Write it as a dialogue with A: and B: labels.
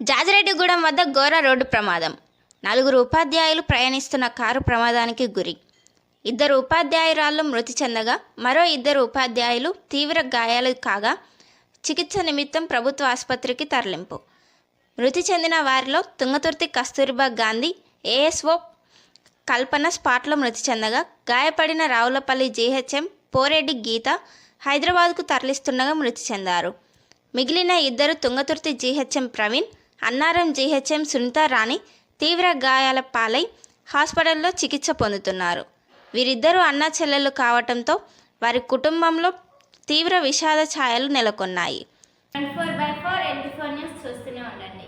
A: జాజిరెడ్డిగూడెం వద్ద ఘోర రోడ్డు ప్రమాదం. 4 ఉపాధ్యాయులు ప్రయాణిస్తున్న కారు ప్రమాదానికి గురి. 2 ఉపాధ్యాయురాళ్లు మృతి చెందగా మరో 2 ఉపాధ్యాయులు తీవ్ర గాయాలు కాగా చికిత్స నిమిత్తం ప్రభుత్వ ఆసుపత్రికి తరలింపు. మృతి చెందిన వారిలో తుంగతుర్తి కస్తూర్బా గాంధీ ఏఎస్ఓ కల్పన స్పాట్లో మృతి చెందగా గాయపడిన రావులపల్లి జీహెచ్ఎం పోరెడ్డి గీత హైదరాబాద్కు తరలిస్తుండగా మృతి చెందారు. మిగిలిన 2 తుంగతుర్తి జీహెచ్ఎం ప్రవీణ్, అన్నారం జీహెచ్ఎం సునీత రాణి తీవ్ర గాయాల పాలై హాస్పిటల్లో చికిత్స పొందుతున్నారు. వీరిద్దరూ అన్నా చెల్లెలు కావటంతో వారి కుటుంబంలో తీవ్ర విషాద ఛాయలు నెలకొన్నాయి.
B: 4/4 NT4 న్యూస్ చూస్తూనే ఉండండి.